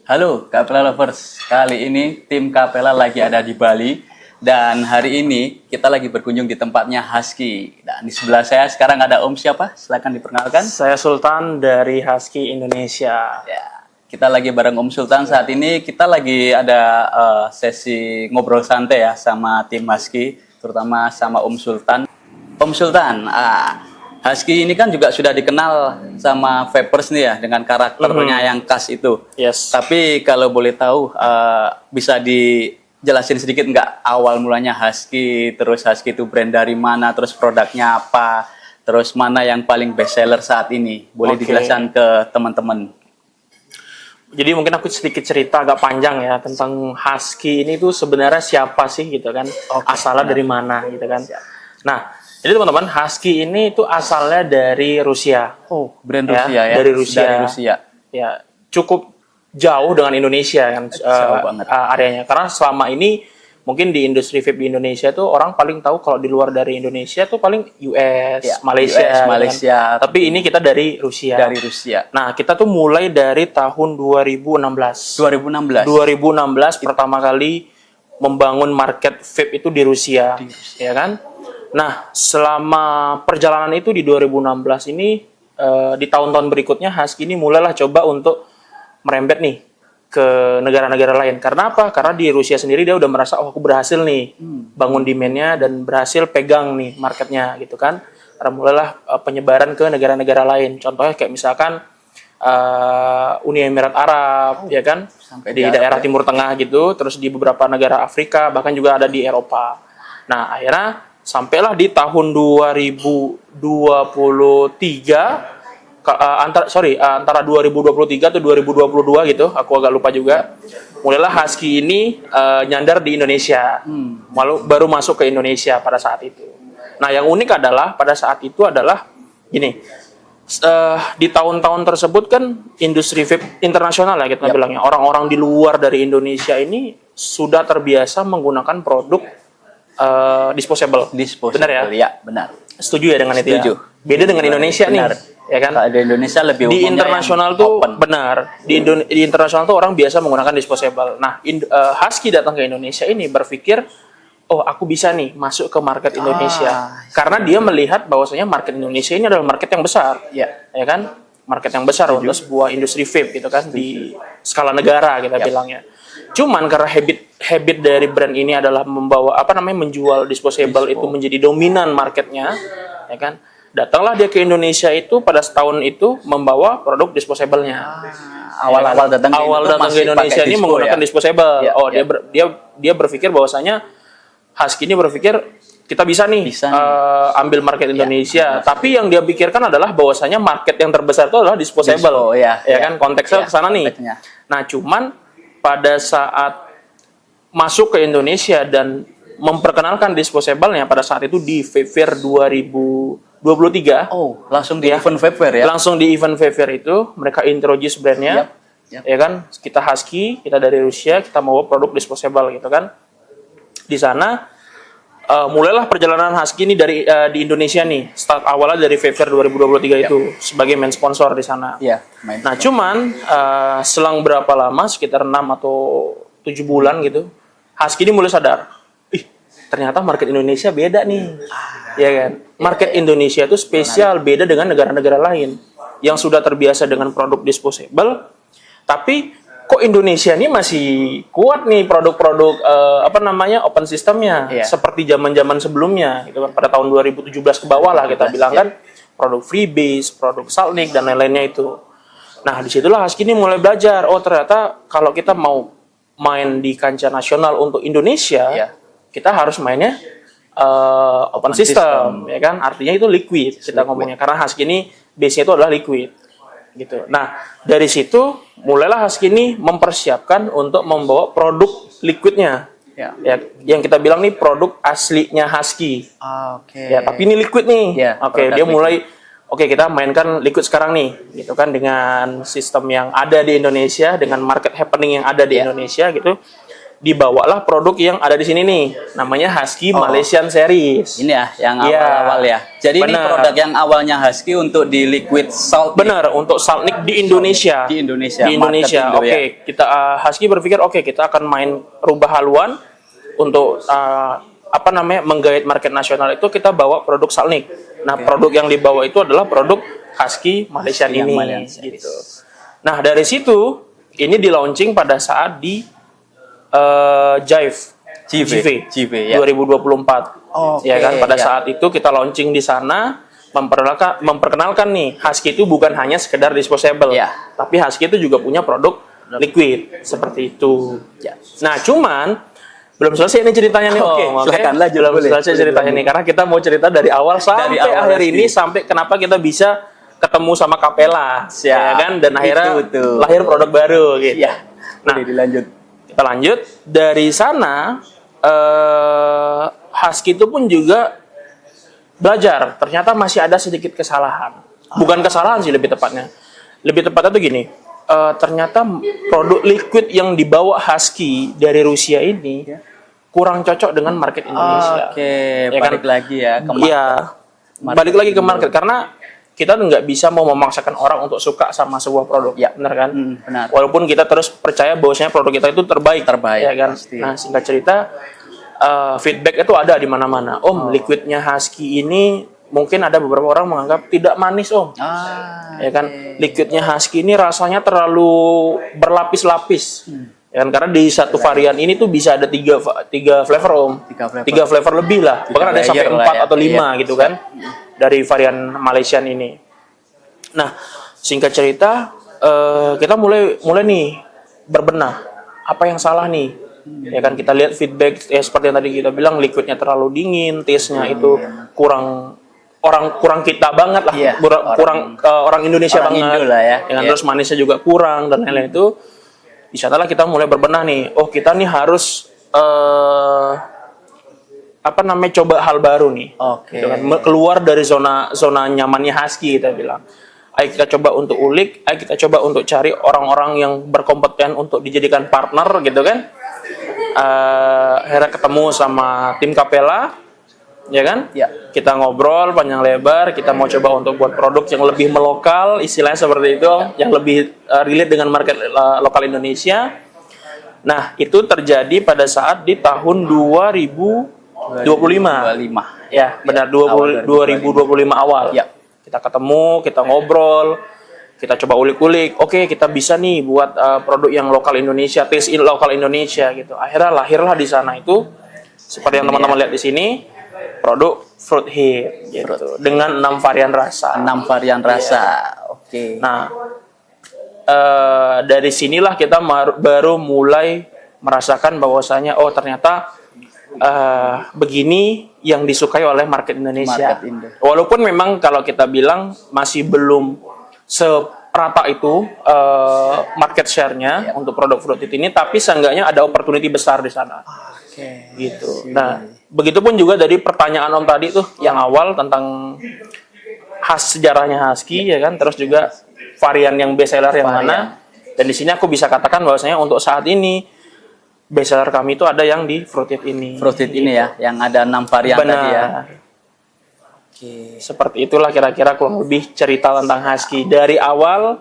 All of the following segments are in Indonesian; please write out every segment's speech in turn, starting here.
Halo Kapela Lovers, kali ini tim Kapela lagi ada di Bali dan hari ini kita lagi berkunjung di tempatnya Husky. Dan di sebelah saya sekarang ada Om siapa? Silakan diperkenalkan. Saya Sultan dari Husky Indonesia. Ya, kita lagi bareng Om Sultan saat ini. Kita lagi ada sesi ngobrol santai ya sama tim Husky, terutama sama Om Sultan. Om Sultan, Husky ini kan juga sudah dikenal sama Vapers nih ya dengan karakternya yang khas itu. Yes. Tapi kalau boleh tahu bisa dijelasin sedikit nggak awal mulanya Husky, terus Husky itu brand dari mana, terus produknya apa, terus mana yang paling best seller saat ini? Boleh dijelaskan ke teman-teman? Jadi mungkin aku sedikit cerita agak panjang ya tentang Husky ini tuh sebenarnya siapa sih gitu kan? Asalnya dari mana gitu kan? Nah, jadi teman-teman, Husky ini itu asalnya dari Rusia. Oh, brand Rusia ya? Dari Rusia. Dari Rusia. Ya, cukup jauh dengan Indonesia kan banget. areanya. Karena selama ini mungkin di industri vape di Indonesia tuh orang paling tahu kalau di luar dari Indonesia tuh paling US, Ya, Malaysia, US, Malaysia. Kan? Tapi ini kita dari Rusia. Dari Rusia. Nah, kita tuh mulai dari tahun 2016. 2016. 2016 pertama kali membangun market vape itu di Rusia. Ya kan? Nah, selama perjalanan itu di 2016 ini, di tahun-tahun berikutnya Husky ini mulailah coba untuk merembet nih ke negara-negara lain. Karena apa? Karena di Rusia sendiri dia udah merasa, oh aku berhasil nih bangun demand-nya dan berhasil pegang nih marketnya gitu kan. Karena mulailah penyebaran ke negara-negara lain. Contohnya kayak misalkan Uni Emirat Arab, ya kan? Sampai di di daerah Arab, Timur Tengah gitu, terus di beberapa negara Afrika, bahkan juga ada di Eropa. Nah, akhirnya sampailah di tahun 2023 antara 2023 atau 2022 gitu, aku agak lupa juga. Mulailah Husky ini nyandar di Indonesia. Baru masuk ke Indonesia pada saat itu. Nah, yang unik adalah pada saat itu adalah gini. Di tahun-tahun tersebut kan industri vape internasional ya kita bilangnya. Orang-orang di luar dari Indonesia ini sudah terbiasa menggunakan produk disposable. Benar ya? Ya, benar. Setuju ya dengan itu Setuju. ya? Beda dengan Indonesia Benar. nih, ya kan? Di Indonesia lebih Di umumnya internasional yang tuh open. benar. Di internasional tuh orang biasa menggunakan disposable. Nah, Husky datang ke Indonesia ini berpikir, oh aku bisa nih masuk ke market Indonesia. Karena dia melihat bahwasanya market Indonesia ini adalah market yang besar. Ya kan? Market yang besar untuk sebuah industri vape gitu kan di skala negara kita bilangnya. Cuman karena habit dari brand ini adalah menjual disposable itu menjadi dominan marketnya, ya kan? Datanglah dia ke Indonesia itu pada setahun itu membawa produk disposable-nya. Awal-awal datang ke Indonesia ini menggunakan disposable. Dia berpikir bahwasanya Husky ini berpikir kita bisa nih ambil market Indonesia. Tapi yang dia pikirkan adalah bahwasanya market yang terbesar itu adalah disposable. Kan konteksnya ke sana nih. Nah, cuman pada saat masuk ke Indonesia dan memperkenalkan disposable-nya pada saat itu di Vape Fair 2023. Oh, langsung di event Vape Fair ya? Langsung di event Vape Fair itu mereka introduce brand-nya. Ya kan? Kita Husky, kita dari Rusia, kita mau produk disposable gitu kan. Di sana mulailah perjalanan Husky ini di Indonesia nih. Start awalnya dari Vape Fair 2023 itu sebagai main sponsor di sana. Nah, cuman selang berapa lama, sekitar 6 atau 7 bulan gitu, Husky ini mulai sadar, ternyata market Indonesia beda nih. Ya kan? Market Indonesia itu spesial, beda dengan negara-negara lain yang sudah terbiasa dengan produk disposable. Tapi kok Indonesia ini masih kuat nih produk-produk open systemnya seperti zaman-zaman sebelumnya gitu kan, pada tahun 2017 ke bawah lah kita bilang kan, produk Freebase, produk Salnik dan lain-lainnya itu. Nah, disitulah Husky ini mulai belajar, oh ternyata kalau kita mau main di kancah nasional untuk Indonesia, kita harus mainnya open system, ya kan? Artinya itu liquid kita ngomongnya, karena Husky ini base-nya itu adalah liquid. Gitu. Nah, dari situ mulailah Husky ini mempersiapkan untuk membawa produk liquidnya. Yang kita bilang nih produk aslinya Husky. Tapi ini liquid nih. Dia mulai kita mainkan liquid sekarang nih, gitu kan, dengan sistem yang ada di Indonesia, dengan market happening yang ada di Indonesia gitu. dibawalah produk yang ada di sini nih, namanya Husky Malaysian Series. Ini ya, yang Iya. awal-awal ya. Jadi ini Bener. produk yang awalnya Husky untuk di liquid salt. Benar, untuk Saltnik di Indonesia. Di Indonesia. Di Indonesia. market Indo, Oke, ya. kita Husky berpikir kita akan main rubah haluan untuk menggait market nasional itu kita bawa produk Saltnik. Nah, produk yang dibawa itu adalah produk Husky Malaysian Yang ini Malaysian. gitu. Nah, dari situ ini di launching pada saat di JV, ya. 2024. Oke, Ya kan, pada ya. saat itu kita launching di sana memperkenalkan nih Husky itu bukan hanya sekedar disposable, Ya. tapi Husky itu juga punya produk liquid seperti itu. Ya. Nah, cuman belum selesai ini ceritanya nih. Oh, Oke, makanya silakan lanjut, belum boleh. selesai ceritanya nih karena kita mau cerita dari awal sampai awal akhir pasti. ini, sampai kenapa kita bisa ketemu sama Capella, Siap. ya kan, dan akhirnya Betul. lahir produk baru gitu. Ya. Nah, Boleh dilanjut. kita lanjut dari sana. Husky itu pun juga belajar. Ternyata masih ada sedikit kesalahan. Bukan kesalahan sih, lebih tepatnya. Lebih tepatnya tuh gini. Ternyata produk liquid yang dibawa Husky dari Rusia ini kurang cocok dengan market Indonesia. Oke, Ya kan? balik lagi ya ke Iya, balik lagi ke market karena kita nggak bisa mau memaksakan orang untuk suka sama sebuah produk, Ya. benar kan? benar. Walaupun kita terus percaya bahwasanya produk kita itu terbaik, ya kan? pasti. Nah, singkat cerita, feedback itu ada di mana-mana. Om, liquidnya Husky ini mungkin ada beberapa orang menganggap tidak manis, Om. Ya kan, liquidnya Husky ini rasanya terlalu berlapis-lapis. Ya kan, karena di satu varian ini tuh bisa ada tiga flavor, Om. Tiga flavor lebih lah. Bahkan ada layer sampai lah 4 ya. atau 5 Iya. gitu kan. Dari varian Malaysian ini. Nah, singkat cerita, kita mulai nih berbenah. Apa yang salah nih? Ya kan, kita lihat feedback seperti yang tadi kita bilang, liquidnya terlalu dingin, taste-nya itu kurang kita banget lah, Iya, orang Indonesia orang banget. Indo lah ya. Ya kan, Iya. terus manisnya juga kurang dan lain-lain itu. Di sanalah kita mulai berbenah nih. Oh, kita nih harus coba hal baru nih. Oke. Gitu kan. Keluar dari zona nyamannya Husky, kita bilang. Ayo kita coba untuk ulik, ayo kita coba untuk cari orang-orang yang berkompeten untuk dijadikan partner gitu kan. Akhirnya ketemu sama tim Capella, ya kan? Ya. Kita ngobrol panjang lebar, kita mau coba untuk buat produk yang lebih melokal, istilahnya seperti itu, yang lebih relate dengan market lokal Indonesia. Nah, itu terjadi pada saat di tahun 2025. 25. Ya, benar, Awal 2025 awal. Ya. Kita ketemu, kita ngobrol, kita coba ulik-ulik. Oke, kita bisa nih buat produk yang lokal Indonesia, taste lokal Indonesia gitu. Akhirnya lahirlah di sana itu seperti yang teman-teman lihat di sini, produk Fruit Hit gitu dengan 6 varian rasa. 6 varian rasa. Oke. Nah, dari sinilah kita baru mulai merasakan bahwasanya ternyata begini yang disukai oleh market Indonesia. Market Indo. Walaupun memang kalau kita bilang masih belum serata itu market share-nya untuk produk Fruit Hit ini, tapi seenggaknya ada opportunity besar di sana. Oke. Gitu. Nah, begitupun juga dari pertanyaan Om tadi tuh yang awal tentang sejarahnya Husky, ya kan, terus juga varian yang best seller yang mana. Dan di sini aku bisa katakan bahwasanya untuk saat ini best seller kami itu ada yang di Fruit Hit ini. Fruit Hit ini ya, yang ada 6 varian Benar. tadi ya. Oke. Seperti itulah kira-kira kurang lebih cerita tentang Husky dari awal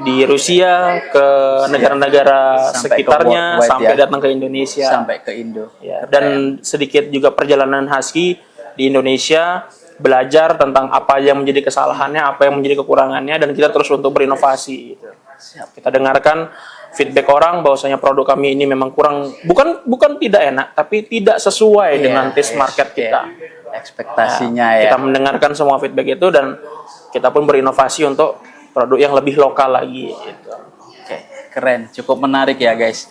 di Rusia ke negara-negara Sampai ke sekitarnya worldwide sampai ya. datang ke Indonesia. Sampai ke Indo. Ya, dan sedikit juga perjalanan Husky di Indonesia, belajar tentang apa yang menjadi kesalahannya, apa yang menjadi kekurangannya, dan kita terus untuk berinovasi. Gitu. Siap. Kita dengarkan feedback orang bahwasanya produk kami ini memang kurang, bukan tidak enak, tapi tidak sesuai dengan taste market kita. Ekspektasinya ya. Kita mendengarkan semua feedback itu dan kita pun berinovasi untuk produk yang lebih lokal lagi. Gitu. Oke, keren, cukup menarik ya guys.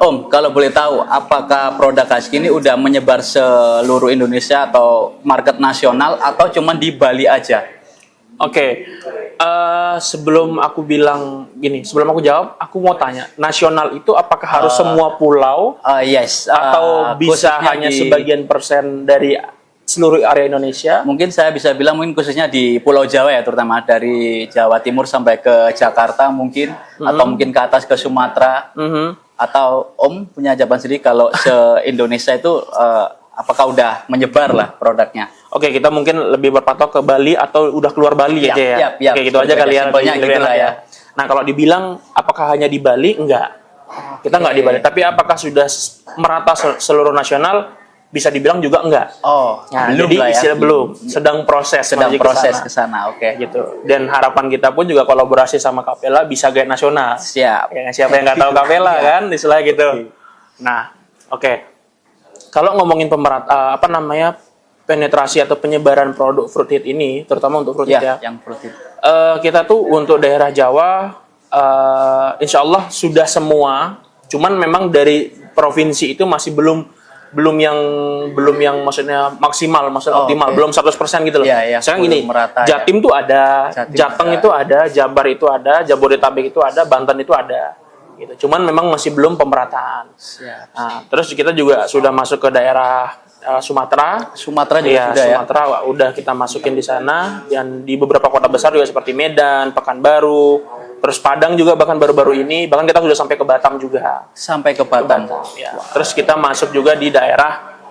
Om, kalau boleh tahu, apakah produk Husky ini udah menyebar seluruh Indonesia atau market nasional atau cuma di Bali aja? Oke, sebelum aku bilang gini, sebelum aku jawab, aku mau tanya, nasional itu apakah harus semua pulau Yes. atau bisa khususnya hanya di- sebagian persen dari seluruh area Indonesia? Mungkin saya bisa bilang mungkin khususnya di Pulau Jawa ya, terutama dari Jawa Timur sampai ke Jakarta mungkin, atau mungkin ke atas ke Sumatera, Atau Om punya jawaban sendiri kalau se-Indonesia itu apakah udah menyebar lah produknya? Oke, kita mungkin lebih berpatok ke Bali atau udah keluar Bali aja ya. Yap. Oke, gitu aja kali ya. Simpelnya lebih gitu enak lah ya. Nah, kalau dibilang apakah hanya di Bali? Enggak. Kita nggak di Bali. Tapi apakah sudah merata seluruh nasional? Bisa dibilang juga enggak. Nah, Belum jadi lah ya. istilah belum. Sedang proses menuju ke sana. Oke. Gitu. Dan harapan kita pun juga kolaborasi sama Capella bisa guide nasional. Siap. Ya, siapa yang nggak tahu Capella kan, istilah gitu. Nah, oke. Kalau ngomongin penetrasi atau penyebaran produk fruit hit ini, terutama untuk fruit hit ya. Yang fruit hit. Kita tuh untuk daerah Jawa, insya Allah sudah semua. Cuman memang dari provinsi itu masih belum yang maksudnya maksimal, maksudnya optimal, belum 100% gitu loh. Sekarang gini, Jatim tuh ada, Jateng itu ada, Jabar itu ada, Jabodetabek itu ada, Banten itu ada. Gitu. Cuman memang masih belum pemerataan. Nah, terus kita juga sudah masuk ke daerah Sumatera. Sumatera juga sudah Sumatera udah kita masukin di sana, dan di beberapa kota besar juga seperti Medan, Pekanbaru, terus Padang juga bahkan baru-baru ini, bahkan kita sudah sampai ke Batam juga. Sampai ke Batam. Ya. Terus kita masuk juga di daerah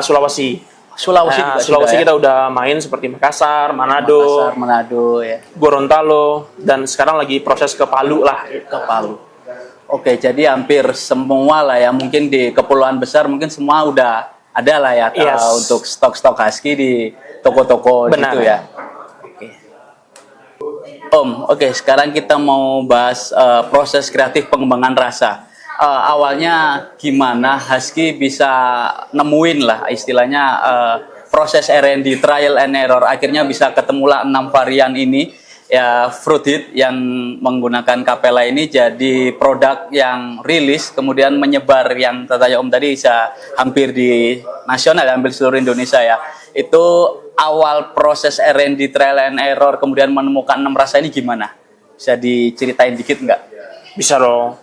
Sulawesi. Sulawesi kita udah main seperti Makassar, Manado ya. Gorontalo, dan sekarang lagi proses ke Palu lah. Ke Palu. Oke, jadi hampir semua lah ya, mungkin di kepulauan besar mungkin semua udah ada lah ya untuk stok-stok husky di toko-toko gitu ya. Oke, sekarang kita mau bahas proses kreatif pengembangan rasa. Awalnya gimana husky bisa nemuin lah istilahnya proses R&D, trial and error, akhirnya bisa ketemulah 6 varian ini ya, fruit hit yang menggunakan Capella ini jadi produk yang rilis, kemudian menyebar yang katanya Om tadi bisa hampir di nasional, hampir seluruh Indonesia ya. Itu awal proses R&D, trial and error, kemudian menemukan 6 rasa ini gimana? Bisa diceritain dikit nggak? Bisa dong.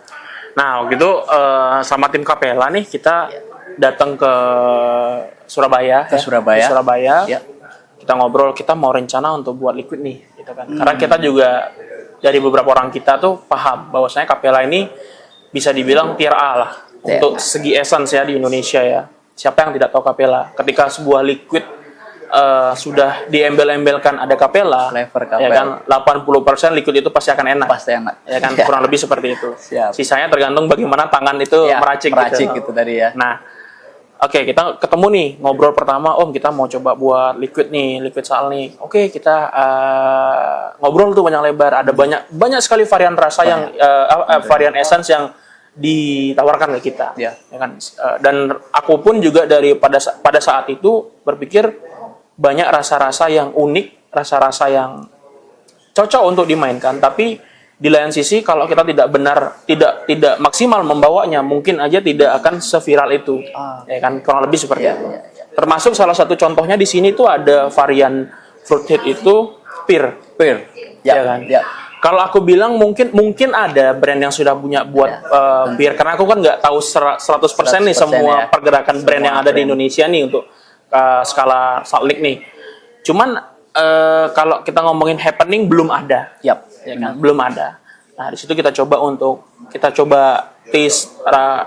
Nah, gitu sama tim Capella nih kita datang ke Surabaya. Di Surabaya. Ya. Kita ngobrol, kita mau rencana untuk buat liquid nih, gitu kan. Karena kita juga dari beberapa orang kita tuh paham bahwasanya Capella ini bisa dibilang tier A lah untuk segi essence ya di Indonesia ya. Siapa yang tidak tahu Capella? Ketika sebuah liquid sudah diembel-embelkan ada Capella, ya kan 80% liquid itu pasti akan enak. Ya kan, kurang lebih seperti itu. Sisanya tergantung bagaimana tangan itu meracik gitu tadi ya. Nah, oke, kita ketemu nih, ngobrol pertama, Om kita mau coba buat liquid sal nih. Oke, kita ngobrol tuh panjang lebar. Ada banyak sekali varian rasa yang varian essence yang ditawarkan ke kita. Ya kan? Dan aku pun juga pada saat itu berpikir banyak rasa-rasa yang unik, rasa-rasa yang cocok untuk dimainkan. Tapi di lain sisi kalau kita tidak maksimal membawanya, mungkin aja tidak akan seviral itu. Ya kan, kurang lebih seperti itu. Termasuk salah satu contohnya di sini tuh ada varian fruit hit itu pear. Ya kan? Kalau aku bilang mungkin ada brand yang sudah punya buat pear, karena aku kan nggak tahu 100% nih semua pergerakan brand yang ada di Indonesia nih untuk skala Salt Lake nih. Cuman kalau kita ngomongin happening belum ada. Ya kan? Belum ada. Nah, di situ kita coba taste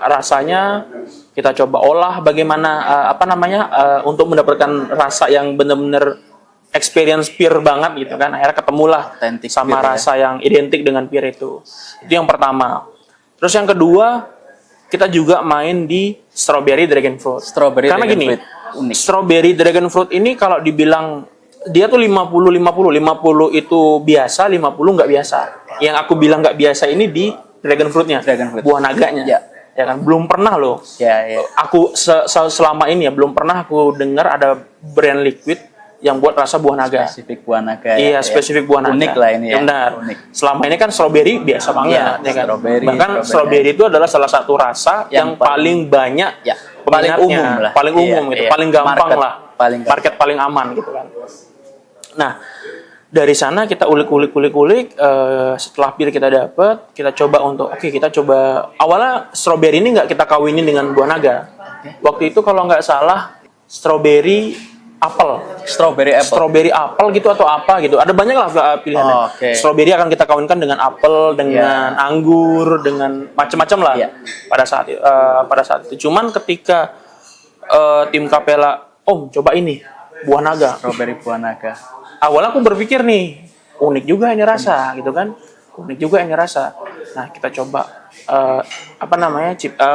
rasanya, kita coba olah bagaimana untuk mendapatkan rasa yang benar-benar experience pear banget gitu kan. Akhirnya ketemulah sama rasa yang identik dengan pear itu. Itu yang pertama. Terus yang kedua, kita juga main di strawberry dragon fruit. Karena gini, strawberry dragon fruit ini kalau dibilang dia tuh 50 itu biasa, 50 nggak biasa. Yang aku bilang nggak biasa ini di dragon fruitnya, buah naganya. Ya kan, belum pernah loh. Aku selama ini ya belum pernah aku dengar ada brand liquid yang buat rasa buah naga. Spesifik buah naga. Iya, spesifik buah naga. Unik lah ini ya. Benar. Unik. Selama ini kan strawberry biasa banget, ya kan. Bahkan strawberry itu adalah salah satu rasa yang paling banyak, paling umum lah. Paling umum gitu, paling gampang lah. Market paling aman gitu kan. Nah, dari sana kita ulik. Setelah pear kita dapat, kita coba awalnya strawberry ini nggak kita kawinin dengan buah naga. Waktu itu kalau nggak salah strawberry apel. Strawberry apple. Strawberry apel gitu atau apa gitu. Ada banyak lah pilihannya. Oh, oke. Strawberry akan kita kawinkan dengan apel, dengan anggur, dengan macam-macam lah pada saat itu. Cuman ketika tim Capella, coba ini buah naga. Strawberry buah naga. Awalnya aku berpikir nih, unik juga ini rasa gitu kan. Unik juga ini rasa. Nah, kita coba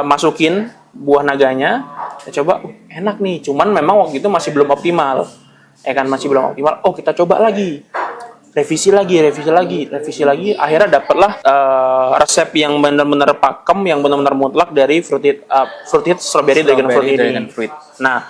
masukin buah naganya, kita coba enak nih, cuman memang waktu itu masih belum optimal, masih belum optimal. Kita coba lagi, revisi lagi, akhirnya dapatlah resep yang benar-benar pakem, yang benar-benar mutlak dari fruited strawberry dragon fruit ini. Nah,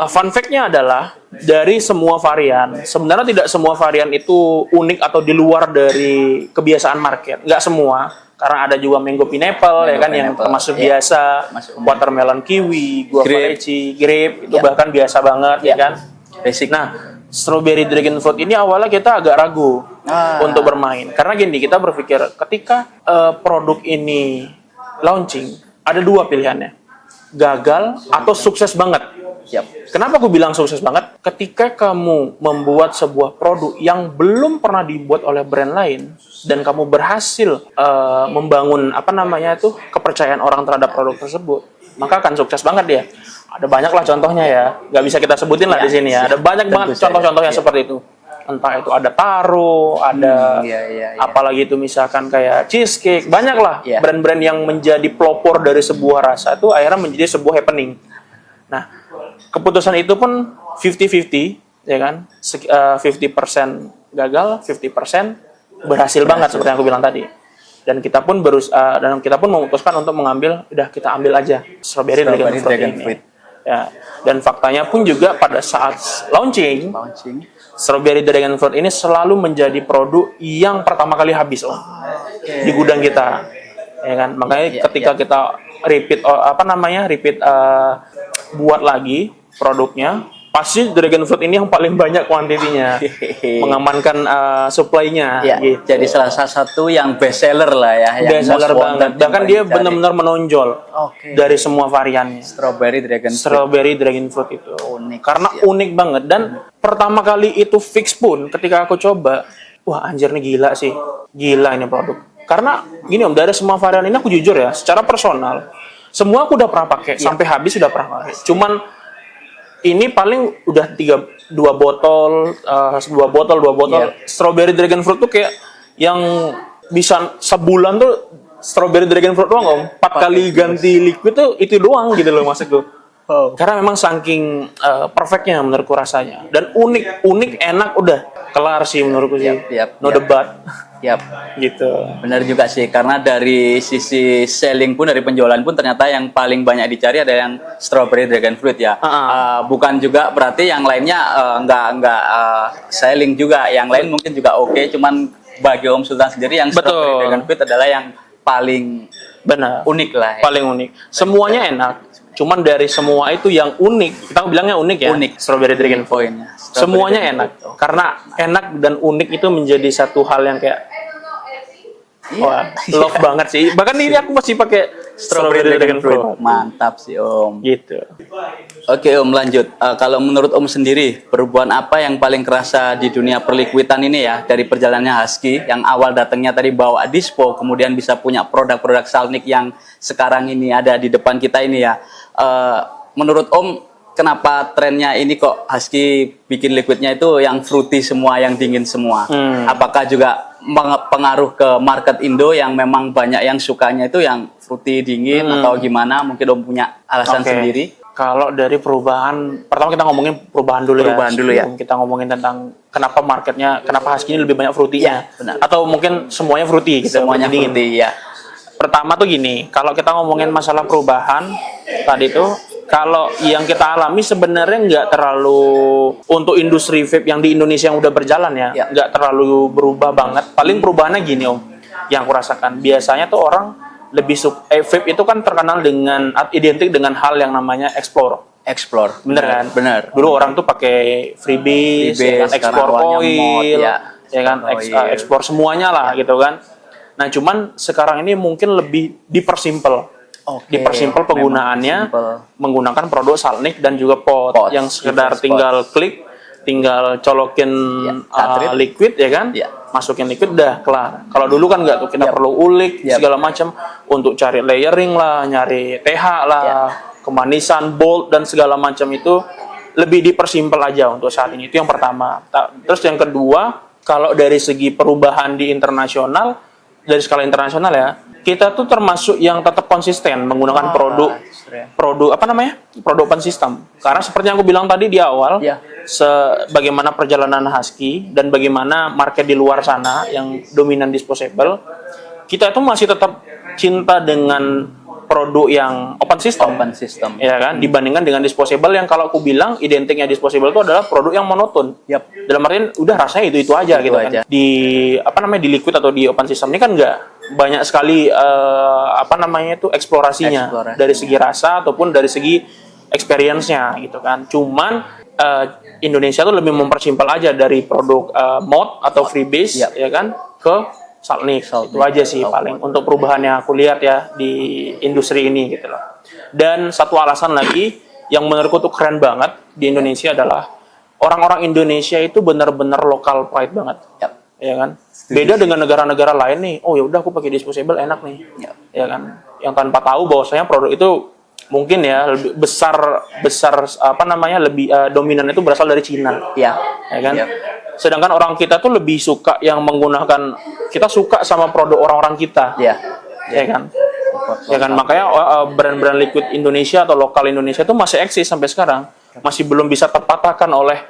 fun fact-nya adalah dari semua varian, sebenarnya tidak semua varian itu unik atau di luar dari kebiasaan market, nggak semua. Karena ada juga mango pineapple, yang termasuk biasa, watermelon kiwi, guava lychee, grape, itu bahkan biasa banget, kan. Basic. Nah, strawberry dragon fruit ini awalnya kita agak ragu untuk bermain. Karena gini, kita berpikir ketika produk ini launching, ada dua pilihannya. Gagal atau sukses banget. Kenapa aku bilang sukses banget? Ketika kamu membuat sebuah produk yang belum pernah dibuat oleh brand lain dan kamu berhasil membangun kepercayaan orang terhadap produk tersebut, maka akan sukses banget dia. Ada banyak lah contohnya ya, nggak bisa kita sebutin lah di sini ya. Ada banyak banget contoh-contohnya seperti itu. Entah itu ada taro, ada apalagi itu misalkan kayak cheesecake, banyak lah brand-brand yang menjadi pelopor dari sebuah rasa itu akhirnya menjadi sebuah happening. Nah, keputusan itu pun 50-50, ya kan? 50% gagal, 50% berhasil banget seperti yang aku bilang tadi. Dan kita pun memutuskan untuk mengambil, udah kita ambil aja strawberry dragon fruit. Ya. Dan faktanya pun juga pada saat launching strawberry dragon fruit ini selalu menjadi produk yang pertama kali habis di gudang kita. Ya kan? Makanya ketika kita repeat buat lagi produknya, pasti dragon fruit ini yang paling banyak kuantitinya, mengamankan supply-nya. Gitu. Jadi salah satu yang best seller lah ya. Best seller banget. Bahkan dia benar-benar menonjol dari semua variannya. Strawberry dragon fruit itu unik. Karena unik banget. Dan pertama kali itu fix pun ketika aku coba, wah anjir nih gila sih. Gila ini produk. Karena gini dari semua varian ini aku jujur ya, secara personal, semua aku udah pernah pakai, sampai habis udah pernah pakai. Cuman ini paling udah 2 botol strawberry dragon fruit tuh kayak yang bisa sebulan tuh strawberry dragon fruit doang 4 kali ganti liquid tuh itu doang gitu loh maksudku. Karena memang saking perfectnya menurutku rasanya, dan unik enak, udah kelar sih menurutku sih. No debat. Gitu. Benar juga sih, karena dari sisi selling pun, dari penjualan pun ternyata yang paling banyak dicari ada yang strawberry dragon fruit ya. Bukan juga berarti yang lainnya nggak selling juga. Yang lain mungkin juga oke, cuman bagi Om Sultan sendiri yang strawberry dragon fruit adalah yang paling unik lah. Paling unik. Semuanya enak. Cuman dari semua itu yang unik, kita bilangnya unik ya. Unik. Strawberry dragon fruit. Semuanya enak. Karena enak dan unik itu menjadi satu hal yang kayak love banget sih. Bahkan ini aku masih pakai strawberry dragon fruit. Mantap sih Om. Gitu. Oke Om, lanjut. Kalau menurut Om sendiri, perubahan apa yang paling kerasa di dunia perliquidan ini ya, dari perjalanannya Husky yang awal datangnya tadi bawa dispo, kemudian bisa punya produk-produk Salnik yang sekarang ini ada di depan kita ini ya. Menurut Om, kenapa trennya ini kok Husky bikin liquidnya itu yang fruity semua, yang dingin semua? Apakah juga pengaruh ke market Indo yang memang banyak yang sukanya itu yang fruity dingin atau gimana? Mungkin Om punya alasan sendiri. Kalau dari perubahan, pertama kita ngomongin perubahan dulu ya. Kita ngomongin tentang kenapa marketnya, kenapa Husky ini lebih banyak fruity-nya. Atau mungkin semuanya fruity gitu. Semuanya fruity ya. Pertama tuh gini, kalau kita ngomongin masalah perubahan tadi tuh, kalau yang kita alami sebenarnya nggak terlalu untuk industri vape yang di Indonesia yang udah berjalan ya, nggak terlalu berubah banget. Paling perubahannya gini Om, yang aku rasakan biasanya tuh orang lebih vape itu kan terkenal dengan identik dengan hal yang namanya explore, bener kan? Bener. Dulu orang tuh pakai freebies ya kan? Explore coil, ya kan? Explore semuanya lah gitu kan. Nah cuman sekarang ini mungkin lebih dipersimpel. Oke, Dipersimpel penggunaannya memang menggunakan produk Salnik dan juga pot Pot, yang sekedar reverse tinggal klik, tinggal colokin cartridge. liquid ya kan, Ya. masukin liquid udah kelar. Kalau dulu kan nggak tuh, kita perlu ulik segala macam untuk cari layering lah, nyari TH lah, kemanisan, bolt dan segala macam itu lebih dipersimpel aja untuk saat ini. Itu yang pertama. Terus yang kedua, kalau dari segi perubahan di internasional, dari skala internasional ya, kita tuh termasuk yang tetap konsisten menggunakan produk apa namanya, produk open system. Karena seperti yang aku bilang tadi di awal, bagaimana perjalanan Husky dan bagaimana market di luar sana yang dominan disposable, kita itu masih tetap cinta dengan produk yang open system, ya kan, dibandingkan dengan disposable yang kalau aku bilang identiknya disposable itu adalah produk yang monoton. Dalam artian udah rasanya itu aja gitu kan. Di apa namanya, di liquid atau di open system ini kan enggak banyak sekali apa namanya itu eksplorasinya dari segi rasa ataupun dari segi experience-nya gitu kan. Cuman Indonesia tuh lebih mempersimpel aja dari produk mod atau freebase ya kan ke Salnik. Itu aja sih paling untuk perubahan yang aku lihat ya di industri ini gitu loh. Dan satu alasan lagi yang menurutku tuh keren banget di Indonesia adalah orang-orang Indonesia itu benar-benar lokal pride banget. Ya kan? Beda dengan negara-negara lain nih. Oh ya udah aku pakai disposable enak nih. Ya kan? Yang tanpa tahu bahwasanya produk itu mungkin ya lebih besar apa namanya, lebih dominan itu berasal dari Cina. Ya kan? Sedangkan orang kita tuh lebih suka yang menggunakan, kita suka sama produk orang-orang kita. Ya kan? Ya kan, makanya brand-brand liquid Indonesia atau lokal Indonesia itu masih eksis sampai sekarang. Masih belum bisa terpatahkan oleh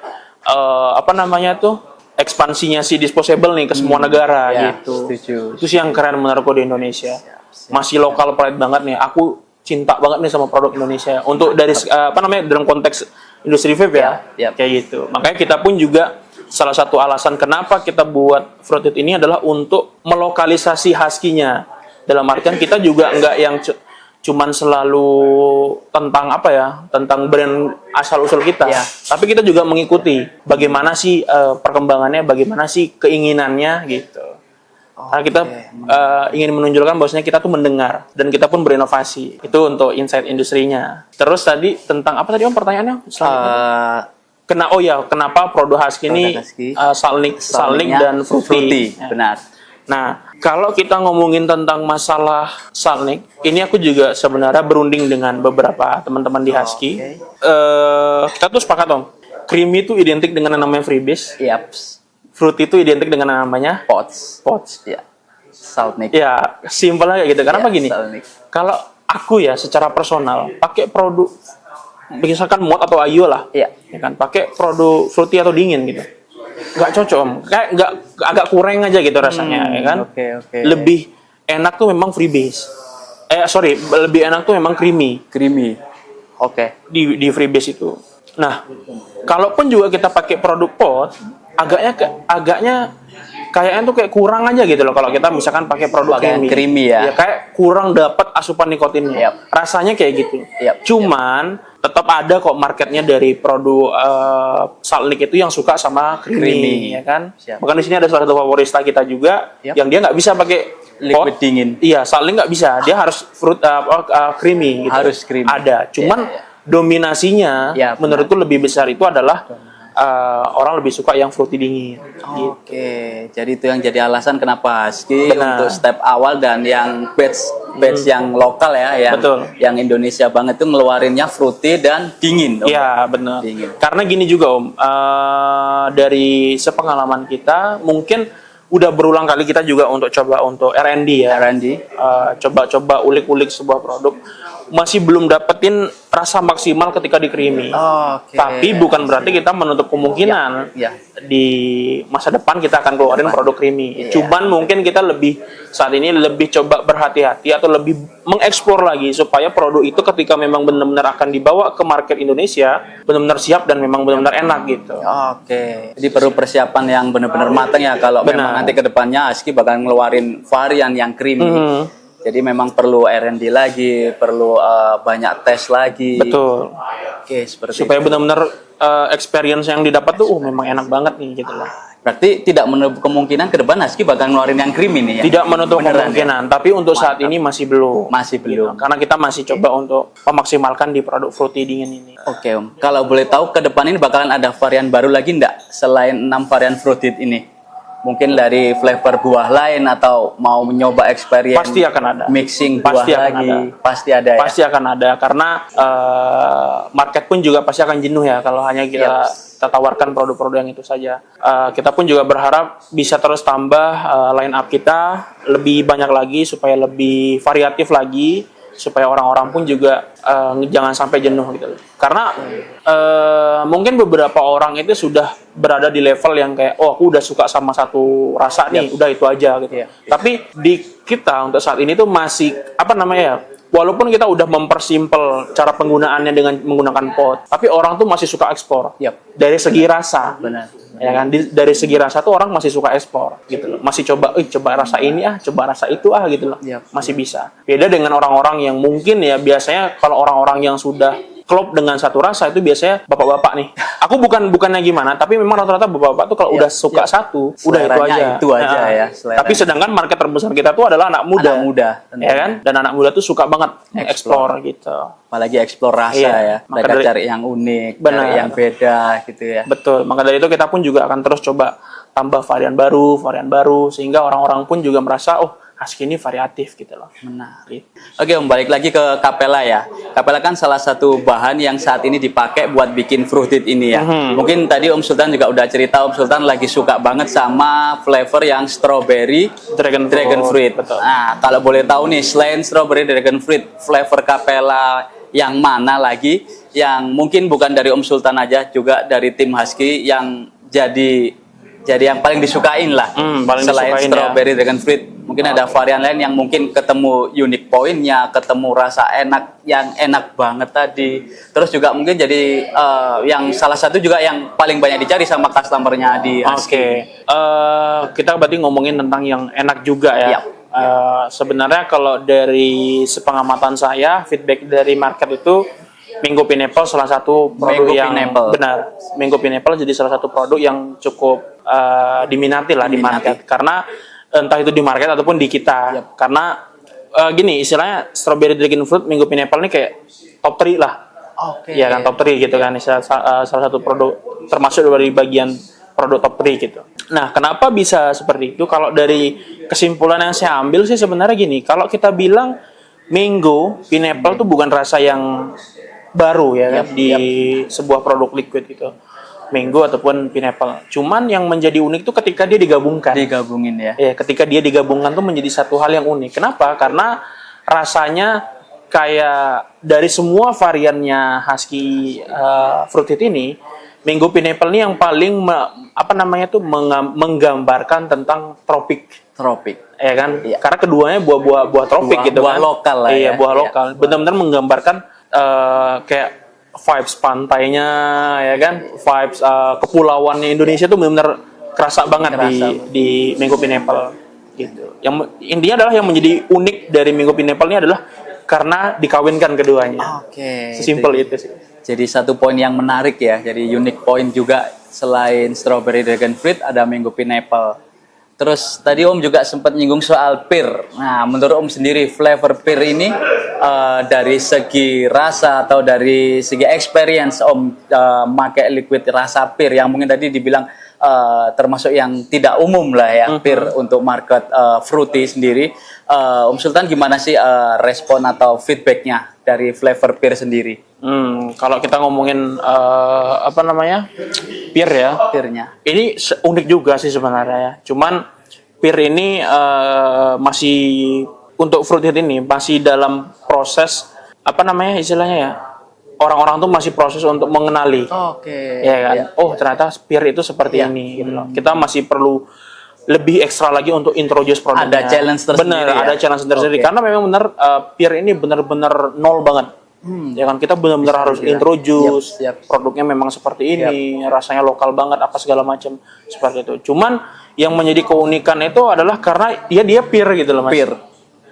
apa namanya tuh, ekspansinya si disposable nih ke semua negara gitu. Itu sih yang keren menurutku di Indonesia. Masih lokal pride banget nih. Aku cinta banget nih sama produk Indonesia. Untuk dari apa namanya, dalam konteks industri vape ya. Kayak gitu. Makanya kita pun juga salah satu alasan kenapa kita buat Fruited ini adalah untuk melokalisasi Husky-nya. Dalam artian kita juga nggak yang cuman selalu tentang apa ya, tentang brand asal-usul kita. Tapi kita juga mengikuti bagaimana sih perkembangannya, bagaimana sih keinginannya gitu. Karena kita ingin menunjukkan bahwasanya kita tuh mendengar dan kita pun berinovasi. Itu untuk insight industrinya. Terus tadi tentang apa tadi Om pertanyaannya? Kenapa produk Husky ini Salnik dan Fruity. Benar. Nah, kalau kita ngomongin tentang masalah Salnik, ini aku juga sebenarnya berunding dengan beberapa teman-teman di Husky. Kita tuh sepakat Om, Creamy itu identik dengan yang namanya freebase. Fruity itu identik dengan yang namanya pots. Salnik. Ya, simpelnya kayak gitu. Kenapa gini? Kalau aku ya secara personal pakai produk misalkan mod atau ayo lah, ya kan, pakai produk fruity atau dingin gitu, nggak cocok Om, kayak nggak, agak kurang aja gitu rasanya, ya kan. Lebih enak tuh memang freebase, lebih enak tuh memang creamy. Di freebase itu. Nah, kalaupun juga kita pakai produk pot, agaknya kayaknya tuh kayak kurang aja gitu loh kalau kita misalkan pakai produk creamy ya, kayak kurang dapat asupan nikotinnya. Rasanya kayak gitu. Cuman tetap ada kok marketnya dari produk Salnik itu yang suka sama creamy. Ya kan? Bahkan di sini ada salah satu favorista kita juga yang dia nggak bisa pakai liquid dingin. Iya, Salnik nggak bisa. Dia harus creamy gitu. Harus creamy. Ada. Cuman dominasinya menurutku lebih besar itu adalah orang lebih suka yang fruity dingin. Jadi itu yang jadi alasan kenapa Husky untuk step awal dan yang batch yang lokal ya, yang Indonesia banget itu ngeluarinnya fruity dan dingin. Iya, benar. Karena gini juga Om, dari sepengalaman kita mungkin udah berulang kali kita juga coba untuk R&D ya. Coba-coba ulik-ulik sebuah produk. Masih belum dapetin rasa maksimal ketika di creamy. Tapi bukan berarti kita menutup kemungkinan di masa depan kita akan keluarin produk creamy. Cuman mungkin kita saat ini lebih coba berhati-hati atau lebih mengeksplor lagi supaya produk itu ketika memang benar-benar akan dibawa ke market Indonesia benar-benar siap dan memang benar-benar enak gitu. Jadi perlu persiapan yang benar-benar matang ya kalau memang nanti ke depannya Husky bakal ngeluarin varian yang creamy. Jadi memang perlu R&D lagi, perlu banyak tes lagi. Betul. Seperti supaya benar-benar experience yang didapat tuh memang enak banget nih gitu loh. Berarti tidak menutup kemungkinan ke depan Husky bakal ngeluarin yang krim ini ya? Tidak menutup Beneran, kemungkinan, tapi untuk saat Mantap. ini masih belum. Masih belum. Karena kita masih coba untuk memaksimalkan di produk fruity dingin ini. Oke Om, kalau boleh tahu ke depan ini bakalan ada varian baru lagi enggak selain 6 varian fruited ini? Mungkin dari flavor buah lain atau mau mencoba experience Pasti akan ada. mixing Pasti buah akan lagi. ada. Pasti ada ya? Pasti akan ada karena market pun juga pasti akan jenuh ya kalau hanya kita tawarkan produk-produk yang itu saja. Kita pun juga berharap bisa terus tambah line up kita lebih banyak lagi supaya lebih variatif lagi, supaya orang-orang pun juga jangan sampai jenuh gitu loh. Karena mungkin beberapa orang itu sudah berada di level yang kayak, oh aku udah suka sama satu rasa nih, udah itu aja gitu. Tapi di kita untuk saat ini tuh masih apa namanya ya? Walaupun kita udah mempersimpel cara penggunaannya dengan menggunakan pot, tapi orang tuh masih suka ekspor. Dari segi rasa. Benar. Ya kan, dari segi rasa tuh orang masih suka ekspor gitu loh. Masih coba rasa ini coba rasa itu gitu loh. Masih bisa. Beda dengan orang-orang yang mungkin ya biasanya kalau orang-orang yang sudah klop dengan satu rasa itu biasanya bapak-bapak nih. Aku bukannya gimana, tapi memang rata-rata bapak-bapak tuh kalau udah suka satu, udah itu aja. Ya, tapi sedangkan market terbesar kita tuh adalah anak muda. Ya kan? Dan anak muda tuh suka banget explore gitu. Apalagi explore rasa ya. Mereka cari yang unik, cari yang beda gitu ya. Betul. Maka dari itu kita pun juga akan terus coba tambah varian baru sehingga orang-orang pun juga merasa Husky ini variatif gitu loh. Menarik. Oke Om, balik lagi ke Capella ya. Capella kan salah satu bahan yang saat ini dipakai buat bikin fruited ini ya. Mungkin tadi Om Sultan juga udah cerita, Om Sultan lagi suka banget sama flavor yang strawberry dragon fruit. Betul. Nah, kalau boleh tahu nih, selain strawberry dragon fruit, flavor Capella yang mana lagi yang mungkin bukan dari Om Sultan aja, juga dari tim Husky yang jadi yang paling disukain lah. Selain strawberry dragon fruit, mungkin ada varian lain yang mungkin ketemu unique point-nya, ketemu rasa enak yang enak banget tadi. Terus juga mungkin jadi yang salah satu juga yang paling banyak dicari sama customer-nya di Husky. Kita berarti ngomongin tentang yang enak juga ya. Sebenarnya kalau dari sepengamatan saya, feedback dari market itu Mango Pineapple salah satu produk benar. Mango Pineapple jadi salah satu produk yang cukup diminati lah di market, karena entah itu di market ataupun di kita. Karena gini istilahnya, strawberry dragon fruit, Mango Pineapple ini kayak top 3 lah. Ya kan, top 3 gitu kan. Salah satu produk termasuk dari bagian produk top 3 gitu. Nah, kenapa bisa seperti itu? Kalau dari kesimpulan yang saya ambil sih sebenarnya gini, kalau kita bilang Mango Pineapple tuh bukan rasa yang baru ya kan, di sebuah produk liquid gitu, mango ataupun pineapple. Cuman yang menjadi unik itu ketika dia digabungin ya. Ketika dia digabungkan tuh menjadi satu hal yang unik. Kenapa? Karena rasanya kayak dari semua variannya Husky fruited ini, mango pineapple ini yang paling menggambarkan tentang tropik. Ya kan? Karena keduanya buah tropik gitu kan. Buah lokal lah. Buah lokal. Benar-benar menggambarkan kayak vibes pantainya ya kan, vibes kepulauannya Indonesia tuh benar-benar kerasa banget di Mango Pineapple gitu. Yang intinya adalah yang menjadi unik dari Mango Pineapple ini adalah karena dikawinkan keduanya. Sesimpel itu sih. Jadi satu poin yang menarik ya, jadi unique point juga, selain strawberry dragon fruit ada Mango Pineapple. Terus tadi Om juga sempat nyinggung soal pear. Nah, menurut Om sendiri flavor pear ini dari segi rasa atau dari segi experience Om pakai liquid rasa pear yang mungkin tadi dibilang termasuk yang tidak umum lah ya, pear untuk market fruity sendiri. Om Sultan gimana sih respon atau feedbacknya dari flavor pear sendiri? Kalau kita ngomongin pear ya, Pearnya ini unik juga sih sebenarnya ya. Cuman pear ini masih untuk fruited ini masih dalam proses istilahnya ya. Orang-orang tuh masih proses untuk mengenali. Ya kan? Ternyata pear itu seperti ini gitu loh. Kita masih perlu lebih ekstra lagi untuk introduce produknya. Ada challenge tersendiri. Ada challenge tersendiri karena memang benar pear ini benar-benar nol banget. Ya kan, kita benar-benar harus introduce produknya memang seperti ini, rasanya lokal banget apa segala macam seperti itu. Cuman yang menjadi keunikan itu adalah karena dia pear gitu loh Mas.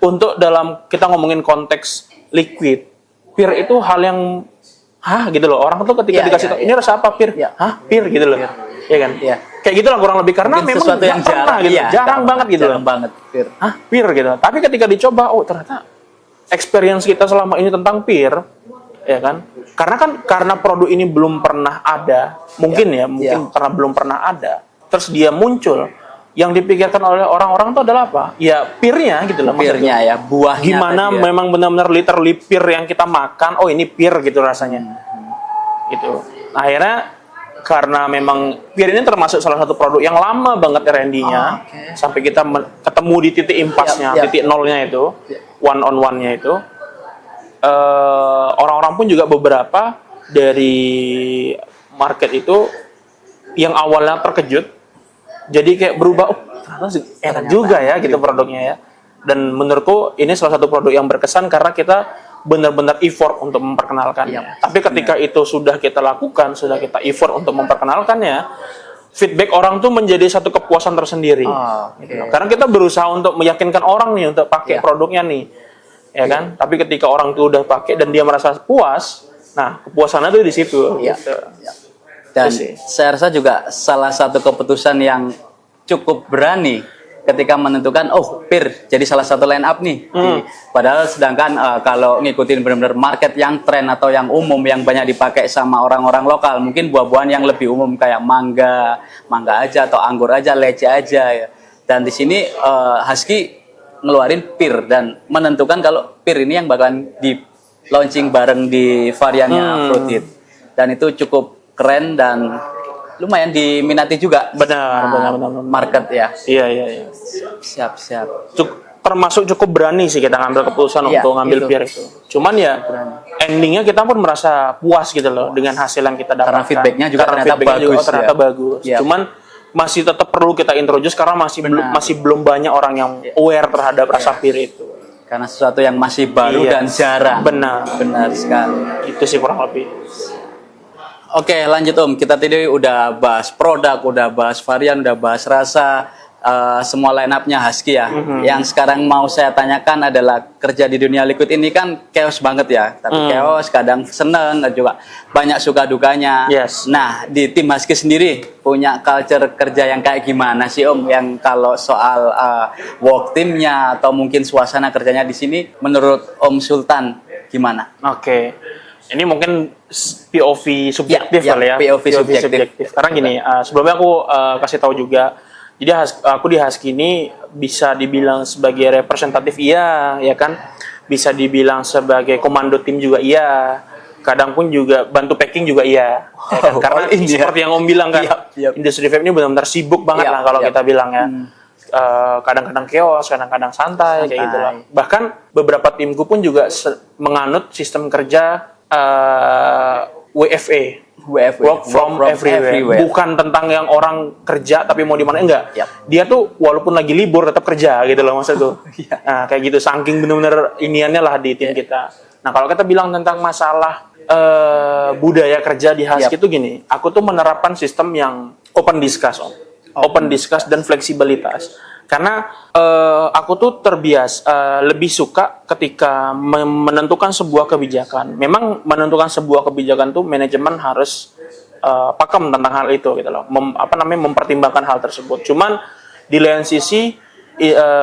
Untuk dalam kita ngomongin konteks liquid, pear itu hal yang gitu loh. Orang tuh ketika dikasih tahu ini rasa apa pear? Pear gitu loh. Ya kan? Kayak gitu lah kurang lebih, karena Mungkin memang sesuatu yang nggak pernah jarang, gitu, iya, jarang banget gitu. Jarang banget pir. Hah, pir gitu. Tapi ketika dicoba, oh ternyata experience kita selama ini tentang pir, ya kan? Karena produk ini belum pernah ada, mungkin karena belum pernah ada. Terus dia muncul, yang dipikirkan oleh orang-orang itu adalah apa? Ya pirnya gitu loh. Pirnya ya, buahnya. Gimana tadi ya. memang benar-benar literally pir yang kita makan, oh ini pir gitu rasanya. Gitu. Nah, akhirnya karena memang pir ini termasuk salah satu produk yang lama banget R&D-nya, sampai kita ketemu di titik impasnya, titik nolnya itu, one on one-nya itu, orang-orang pun juga beberapa dari market itu yang awalnya terkejut, jadi kayak berubah, oh ternyata enak juga ya gitu produknya ya. Dan menurutku ini salah satu produk yang berkesan karena kita benar-benar effort untuk memperkenalkannya. Tapi ketika itu sudah kita lakukan, sudah kita effort untuk memperkenalkannya, feedback orang tuh menjadi satu kepuasan tersendiri. Gitu. Karena kita berusaha untuk meyakinkan orang nih untuk pakai produknya nih, ya kan? Tapi ketika orang tuh udah pakai dan dia merasa puas, nah kepuasannya tuh di situ. Gitu. Dan saya rasa juga salah satu keputusan yang cukup berani ketika menentukan pir jadi salah satu line up nih. Padahal sedangkan kalau ngikutin benar-benar market yang tren atau yang umum yang banyak dipakai sama orang-orang lokal, mungkin buah-buahan yang lebih umum kayak mangga aja atau anggur aja, leci aja ya. Dan di sini Husky ngeluarin pir dan menentukan kalau pir ini yang bakalan di launching bareng di variannya Fruit Hit. Dan itu cukup keren dan lumayan diminati juga. Benar. Market ya. Iya. Siap. Termasuk cukup berani sih kita ngambil keputusan untuk ngambil pir itu. Cuman ya endingnya kita pun merasa puas gitu loh dengan hasil yang kita dapatkan. Karena feedbacknya juga ternyata bagus. Cuman masih tetap perlu kita introduce karena masih belum banyak orang yang aware terhadap rasa pir itu. Karena sesuatu yang masih baru dan jarang. Benar sekali. Itu sih kurang lebih. Oke, lanjut Om. Kita tadi udah bahas produk, udah bahas varian, udah bahas rasa, semua line up-nya Husky ya. Yang sekarang mau saya tanyakan adalah kerja di dunia liquid ini kan chaos banget ya. Tapi chaos, kadang seneng, juga banyak suka dukanya. Nah, di tim Husky sendiri punya culture kerja yang kayak gimana sih Om? Yang kalau soal work team-nya atau mungkin suasana kerjanya di sini, menurut Om Sultan gimana? Oke. Ini mungkin POV subjektif kali ya. POV subjektif. Karena gini, sebelumnya aku kasih tahu juga. Jadi aku di Husky ini bisa dibilang sebagai representatif iya, ya kan? Bisa dibilang sebagai komando tim juga iya. Kadang pun juga bantu packing juga iya. Ya kan? Karena seperti yang Om bilang kan, industri vape ini benar-benar sibuk banget lah kalau kita bilang ya. Kadang-kadang chaos, kadang-kadang santai kayak gitu lah. Bahkan beberapa timku pun juga menganut sistem kerja WFA, work from everywhere. Bukan tentang yang orang kerja tapi mau di mana, enggak. Dia tuh walaupun lagi libur tetap kerja gitu loh maksud tuh. Nah, kayak gitu, saking bener-bener iniannya lah di tim kita. Nah, kalau kita bilang tentang masalah budaya kerja di Husky itu gini, aku tuh menerapkan sistem yang open discuss, open discuss dan fleksibilitas. Karena aku tuh terbiasa lebih suka ketika menentukan sebuah kebijakan. Memang menentukan sebuah kebijakan tuh manajemen harus pakem tentang hal itu gitu loh. Mempertimbangkan hal tersebut. Cuman di lain sisi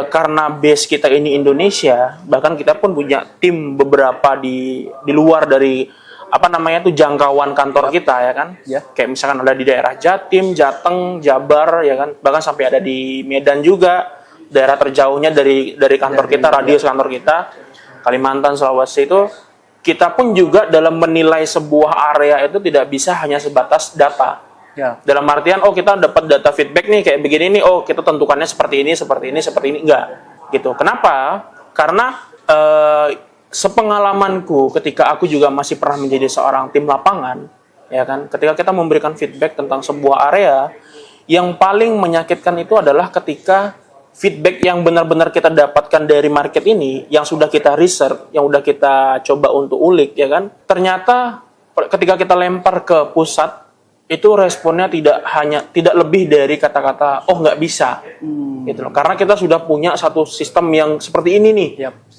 karena base kita ini Indonesia, bahkan kita pun punya tim beberapa di luar dari jangkauan kantor kita ya kan. Kayak misalkan ada di daerah Jatim, Jateng, Jabar ya kan, bahkan sampai ada di Medan juga, daerah terjauhnya dari kantor kita, radius kantor kita, Kalimantan, Sulawesi itu. Kita pun juga dalam menilai sebuah area itu tidak bisa hanya sebatas data. Dalam artian kita dapat data feedback nih kayak begini nih, kita tentukannya seperti ini enggak gitu. Kenapa? Karena sepengalamanku ketika aku juga masih pernah menjadi seorang tim lapangan, ya kan, ketika kita memberikan feedback tentang sebuah area, yang paling menyakitkan itu adalah ketika feedback yang benar-benar kita dapatkan dari market ini, yang sudah kita research, yang sudah kita coba untuk ulik, ya kan, ternyata ketika kita lempar ke pusat, itu responnya tidak lebih dari kata-kata nggak bisa gitu loh. Karena kita sudah punya satu sistem yang seperti ini nih,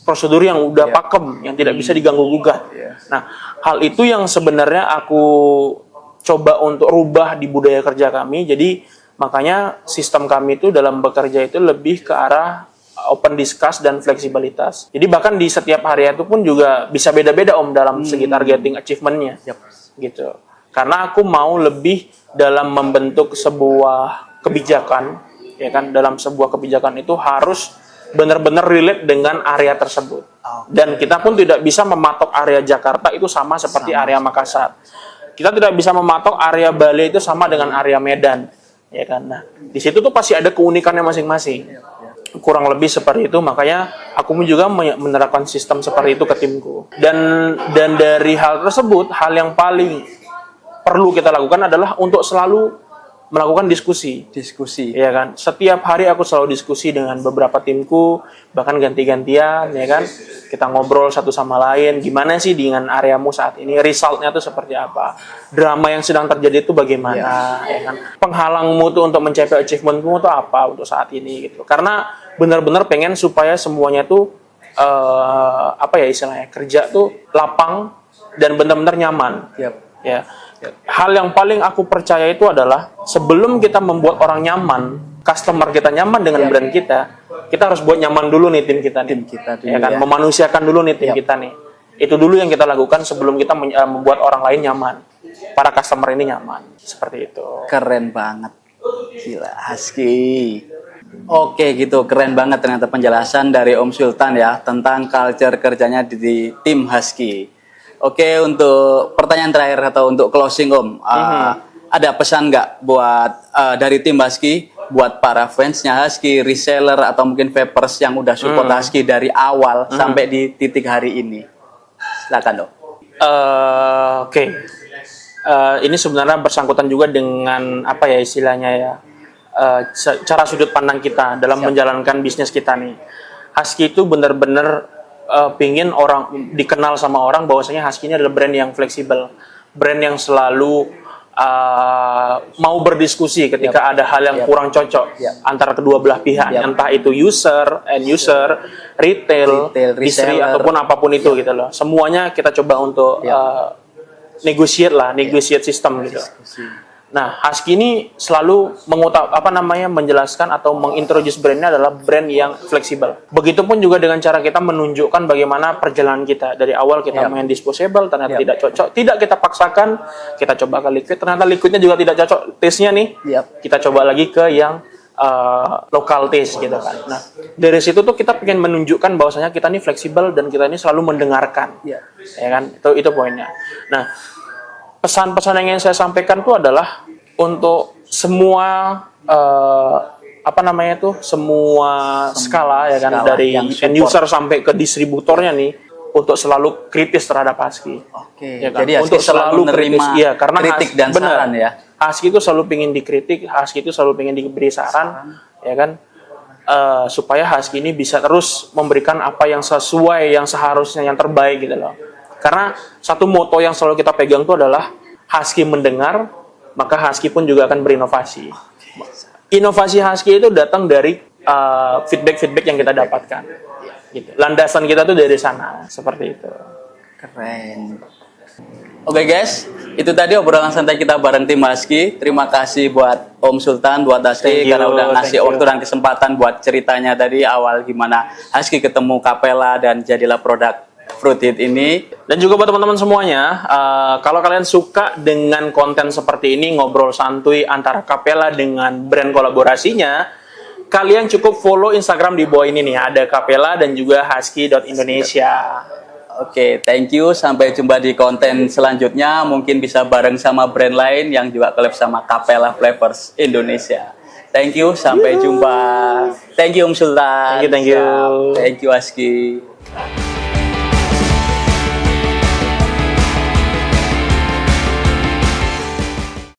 prosedur yang udah pakem, yang tidak bisa diganggu gugat. Nah, hal itu yang sebenarnya aku coba untuk rubah di budaya kerja kami. Jadi Makanya sistem kami itu dalam bekerja itu lebih ke arah open discuss dan fleksibilitas. Jadi bahkan di setiap harian itu pun juga bisa beda-beda Om dalam segi targeting achievement-nya. Gitu. Karena aku mau lebih dalam membentuk sebuah kebijakan, ya kan, dalam sebuah kebijakan itu harus benar-benar relate dengan area tersebut. Dan kita pun tidak bisa mematok area Jakarta itu sama seperti area Makassar. Kita tidak bisa mematok area Bali itu sama dengan area Medan, ya kan. Nah, di situ tuh pasti ada keunikannya masing-masing. Kurang lebih seperti itu, makanya aku juga menerapkan sistem seperti itu ke timku. Dan dari hal tersebut, hal yang paling perlu kita lakukan adalah untuk selalu melakukan diskusi, ya kan. Setiap hari aku selalu diskusi dengan beberapa timku, bahkan ganti-gantian, ya kan. Kita ngobrol satu sama lain, gimana sih dengan areamu saat ini, resultnya tuh seperti apa, drama yang sedang terjadi itu bagaimana, ya kan. Penghalangmu tuh untuk mencapai achievementmu tuh apa untuk saat ini, gitu. Karena benar-benar pengen supaya semuanya tuh apa ya istilahnya, kerja tuh lapang dan benar-benar nyaman, ya. Hal yang paling aku percaya itu adalah sebelum kita membuat orang nyaman, customer kita nyaman dengan brand kita harus buat nyaman dulu nih tim kita nih. Ya kan, memanusiakan dulu nih tim kita nih. Itu dulu yang kita lakukan sebelum kita membuat orang lain nyaman. Para customer ini nyaman. Seperti itu. Keren banget. Gila, Husky. Oke gitu, keren banget ternyata penjelasan dari Om Sultan ya tentang culture kerjanya di tim Husky. Oke, untuk pertanyaan terakhir atau untuk closing Om, ada pesan nggak buat dari tim Husky, buat para fansnya Husky, reseller atau mungkin vapers yang udah support Husky dari awal sampai di titik hari ini? Silakan dong. Oke. Ini sebenarnya bersangkutan juga dengan apa ya istilahnya ya, cara sudut pandang kita dalam menjalankan bisnis kita nih. Husky itu benar-benar pingin orang dikenal sama orang bahwasanya Husky ini adalah brand yang fleksibel, brand yang selalu mau berdiskusi ketika ada hal yang kurang cocok antara kedua belah pihak, entah itu end user, retail, distri ataupun apapun itu gitu loh. Semuanya kita coba untuk negotiate sistem gitu. Nah, Husky ini selalu menjelaskan atau mengintroduce brandnya adalah brand yang fleksibel. Begitupun juga dengan cara kita menunjukkan bagaimana perjalanan kita. Dari awal kita main disposable, ternyata tidak cocok. Tidak kita paksakan, kita coba ke liquid, ternyata liquidnya juga tidak cocok. Taste-nya nih, kita coba lagi ke yang local taste gitu kan. Nah, dari situ tuh kita pengen menunjukkan bahwasanya kita ini fleksibel dan kita ini selalu mendengarkan. Ya kan? Itu poinnya. Nah, pesan-pesan yang ingin saya sampaikan itu adalah untuk semua semua skala ya kan, dari end user sampai ke distributornya nih, untuk selalu kritis terhadap Husky. Oke. Ya kan? Jadi untuk selalu menerima kritis, karena kritik dan saran ya. Husky itu selalu pengen dikritik, Husky itu selalu pengen diberi saran, ya kan, supaya Husky ini bisa terus memberikan apa yang sesuai, yang seharusnya, yang terbaik gitu loh. Karena satu moto yang selalu kita pegang itu adalah Husky mendengar, maka Husky pun juga akan berinovasi. Inovasi Husky itu datang dari feedback yang kita dapatkan. Gitu. Landasan kita tuh dari sana, seperti itu. Keren. Oke guys, itu tadi obrolan santai kita bareng tim Husky. Terima kasih buat Om Sultan, buat Husky karena udah ngasih waktu dan kesempatan buat ceritanya tadi awal gimana Husky ketemu Capella dan jadilah produk Fruit Hit ini. Dan juga buat teman-teman semuanya, kalau kalian suka dengan konten seperti ini, ngobrol santuy antara Capella dengan brand kolaborasinya, kalian cukup follow Instagram di bawah ini nih, ada Capella dan juga husky.indonesia. Oke, thank you. Sampai jumpa di konten selanjutnya. Mungkin bisa bareng sama brand lain yang juga collab sama Capella Flavors Indonesia. Thank you, sampai jumpa. Thank you Om Sultan. Thank you. Thank you Husky.